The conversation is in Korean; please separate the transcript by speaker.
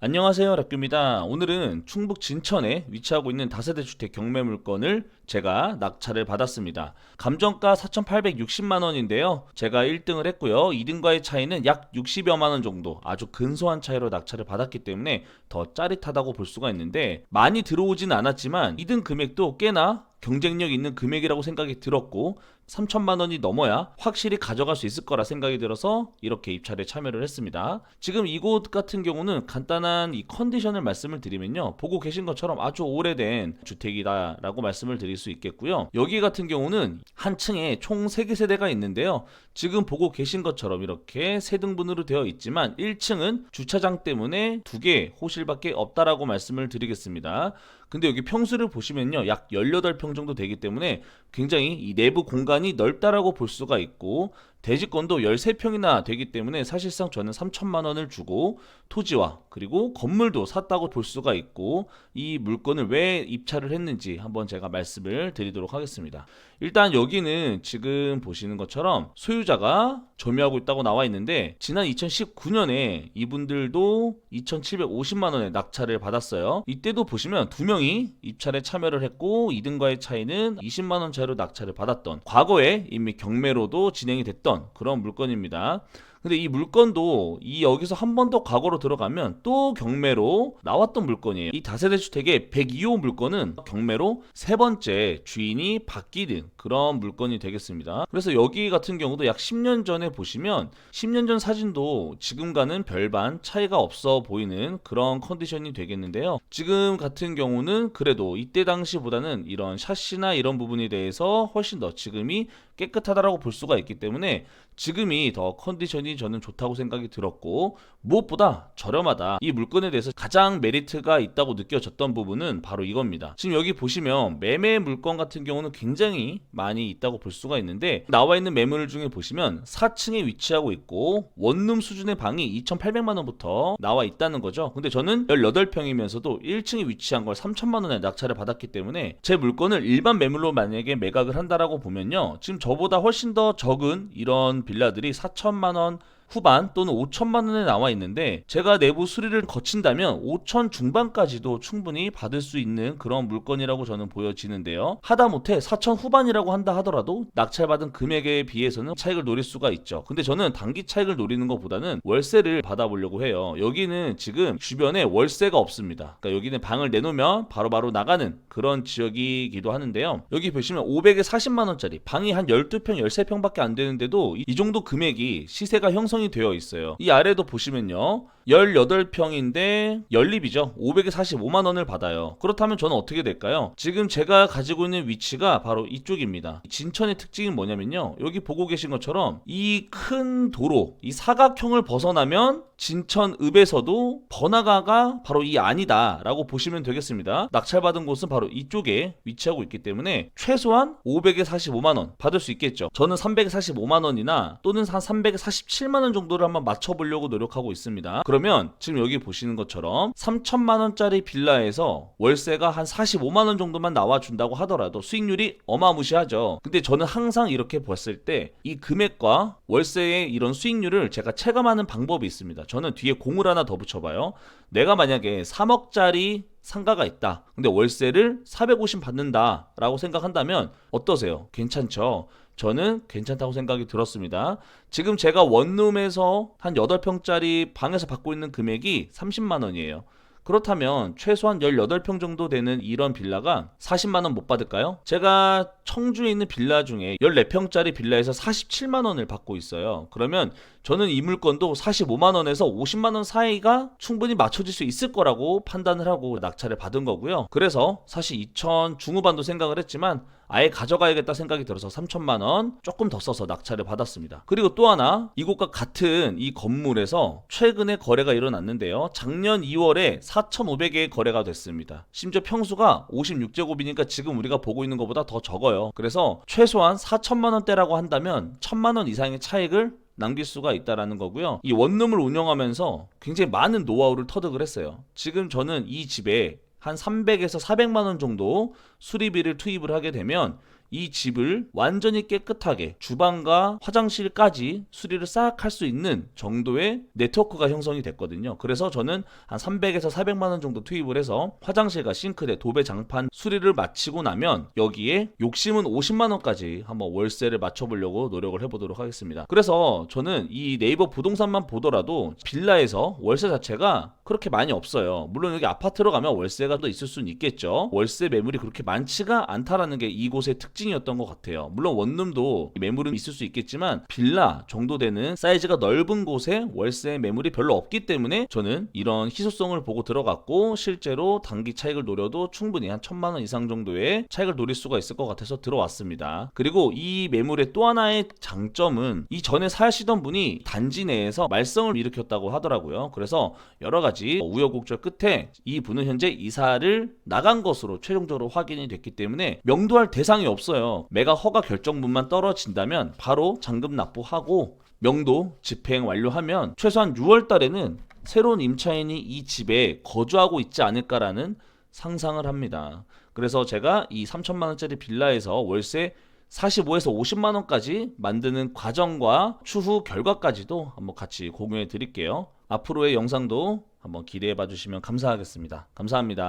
Speaker 1: 안녕하세요, 락규입니다. 오늘은 충북 진천에 위치하고 있는 다세대 주택 경매 물건을 제가 낙찰을 받았습니다. 감정가 4,860만 원인데요. 제가 1등을 했고요. 2등과의 차이는 약 60여만 원 정도, 아주 근소한 차이로 낙찰을 받았기 때문에 더 짜릿하다고 볼 수가 있는데, 많이 들어오진 않았지만 2등 금액도 꽤나 경쟁력 있는 금액이라고 생각이 들었고, 3천만 원이 넘어야 확실히 가져갈 수 있을 거라 생각이 들어서 이렇게 입찰에 참여를 했습니다. 지금 이곳 같은 경우는 간단한 이 컨디션을 말씀을 드리면요, 보고 계신 것처럼 아주 오래된 주택이다 라고 말씀을 드릴 수 있겠고요. 여기 같은 경우는 한 층에 총 3개 세대가 있는데요, 지금 보고 계신 것처럼 이렇게 3등분으로 되어 있지만 1층은 주차장 때문에 2개 호실밖에 없다라고 말씀을 드리겠습니다. 근데 여기 평수를 보시면요, 약 18평 정도 되기 때문에 굉장히 이 내부 공간이 넓다라고 볼 수가 있고, 대지권도 13평이나 되기 때문에 사실상 저는 3천만 원을 주고 토지와 그리고 건물도 샀다고 볼 수가 있고, 이 물건을 왜 입찰을 했는지 한번 제가 말씀을 드리도록 하겠습니다. 일단 여기는 지금 보시는 것처럼 소유자가 점유하고 있다고 나와 있는데, 지난 2019년에 이분들도 2,750만 원의 낙찰을 받았어요. 이때도 보시면 2명이 입찰에 참여를 했고 2등과의 차이는 20만 원 차이로 낙찰을 받았던, 과거에 이미 경매로도 진행이 됐던 그런 물건입니다. 근데 이 물건도 여기서 한 번 더 과거로 들어가면 또 경매로 나왔던 물건이에요. 이 다세대 주택의 102호 물건은 경매로 3번째 주인이 바뀌는 그런 물건이 되겠습니다. 그래서 여기 같은 경우도 약 10년 전에 보시면 10년 전 사진도 지금과는 별반 차이가 없어 보이는 그런 컨디션이 되겠는데요. 지금 같은 경우는 그래도 이때 당시보다는 이런 샤시나 이런 부분에 대해서 훨씬 더 지금이 깨끗하다라고 볼 수가 있기 때문에 지금이 더 컨디션이 저는 좋다고 생각이 들었고, 무엇보다 저렴하다. 이 물건에 대해서 가장 메리트가 있다고 느껴졌던 부분은 바로 이겁니다. 지금 여기 보시면 매매 물건 같은 경우는 굉장히 많이 있다고 볼 수가 있는데, 나와 있는 매물 중에 보시면 4층에 위치하고 있고 원룸 수준의 방이 2,800만 원부터 나와 있다는 거죠. 근데 저는 18평이면서도 1층에 위치한 걸 3천만 원에 낙찰을 받았기 때문에 제 물건을 일반 매물로 만약에 매각을 한다라고 보면요, 지금 저보다 훨씬 더 적은 이런 빌라들이 4천만 원 후반 또는 5천만 원에 나와 있는데, 제가 내부 수리를 거친다면 5천 중반까지도 충분히 받을 수 있는 그런 물건이라고 저는 보여지는데요. 하다못해 4천 후반이라고 한다 하더라도 낙찰받은 금액에 비해서는 차익을 노릴 수가 있죠. 근데 저는 단기 차익을 노리는 것보다는 월세를 받아보려고 해요. 여기는 지금 주변에 월세가 없습니다. 그러니까 여기는 방을 내놓으면 바로바로 나가는 그런 지역이기도 하는데요. 여기 보시면 500에 40만 원짜리 방이 한 12평, 13평밖에 안 되는데도 이 정도 금액이 시세가 형성이 되어 있어요. 이 아래도 보시면요, 18평인데 연립이죠. 500에 45만 원을 받아요. 그렇다면 저는 어떻게 될까요? 지금 제가 가지고 있는 위치가 바로 이쪽입니다. 진천의 특징이 뭐냐면요, 여기 보고 계신 것처럼 이 큰 도로, 이 사각형을 벗어나면 진천읍에서도 번화가가 바로 이 안이다 라고 보시면 되겠습니다. 낙찰받은 곳은 바로 이쪽에 위치하고 있기 때문에 최소한 500에 45만 원 받을 수 있겠죠. 저는 345만 원이나 또는 한 347만 원 정도를 한번 맞춰보려고 노력하고 있습니다. 그러면 지금 여기 보시는 것처럼 3천만 원짜리 빌라에서 월세가 한 45만 원 정도만 나와준다고 하더라도 수익률이 어마무시하죠. 근데 저는 항상 이렇게 봤을 때 이 금액과 월세의 이런 수익률을 제가 체감하는 방법이 있습니다. 저는 뒤에 공을 하나 더 붙여봐요. 내가 만약에 3억짜리 상가가 있다, 근데 월세를 450 받는다 라고 생각한다면 어떠세요? 괜찮죠? 저는 괜찮다고 생각이 들었습니다. 지금 제가 원룸에서 한 8평짜리 방에서 받고 있는 금액이 30만 원이에요. 그렇다면 최소한 18평 정도 되는 이런 빌라가 40만 원 못 받을까요? 제가 청주에 있는 빌라 중에 14평짜리 빌라에서 47만 원을 받고 있어요. 그러면 저는 이 물건도 45만 원에서 50만 원 사이가 충분히 맞춰질 수 있을 거라고 판단을 하고 낙찰을 받은 거고요. 그래서 사실 2천 중후반도 생각을 했지만 아예 가져가야겠다 생각이 들어서 3천만 원 조금 더 써서 낙찰을 받았습니다. 그리고 또 하나, 이곳과 같은 이 건물에서 최근에 거래가 일어났는데요, 작년 2월에 4,500개의 거래가 됐습니다. 심지어 평수가 56제곱이니까 지금 우리가 보고 있는 것보다 더 적어요. 그래서 최소한 4천만 원대라고 한다면 1,000만 원 이상의 차익을 남길 수가 있다라는 거고요. 이 원룸을 운영하면서 굉장히 많은 노하우를 터득을 했어요. 지금 저는 이 집에 한 300에서 400만 원 정도 수리비를 투입을 하게 되면 이 집을 완전히 깨끗하게 주방과 화장실까지 수리를 싹 할 수 있는 정도의 네트워크가 형성이 됐거든요. 그래서 저는 한 300에서 400만 원 정도 투입을 해서 화장실과 싱크대, 도배, 장판 수리를 마치고 나면 여기에 욕심은 50만 원까지 한번 월세를 맞춰보려고 노력을 해보도록 하겠습니다. 그래서 저는 이 네이버 부동산만 보더라도 빌라에서 월세 자체가 그렇게 많이 없어요. 물론 여기 아파트로 가면 월세가 또 있을 수는 있겠죠. 월세 매물이 그렇게 많지가 않다라는 게 이곳의 특징이었던 것 같아요. 물론 원룸도 매물은 있을 수 있겠지만 빌라 정도 되는 사이즈가 넓은 곳에 월세 매물이 별로 없기 때문에 저는 이런 희소성을 보고 들어갔고, 실제로 단기 차익을 노려도 충분히 한 1000만 원 이상 정도의 차익을 노릴 수가 있을 것 같아서 들어왔습니다. 그리고 이 매물의 또 하나의 장점은 이 전에 사시던 분이 단지 내에서 말썽을 일으켰다고 하더라고요. 그래서 여러 가지 우여곡절 끝에 이 분은 현재 이사를 나간 것으로 최종적으로 확인이 됐기 때문에 명도할 대상이 없어요. 매각 허가 결정문만 떨어진다면 바로 잔금 납부하고 명도 집행 완료하면 최소한 6월 달에는 새로운 임차인이 이 집에 거주하고 있지 않을까라는 상상을 합니다. 그래서 제가 이 3천만 원짜리 빌라에서 월세 45에서 50만 원까지 만드는 과정과 추후 결과까지도 한번 같이 공유해 드릴게요. 앞으로의 영상도 한번 기대해 봐 주시면 감사하겠습니다. 감사합니다.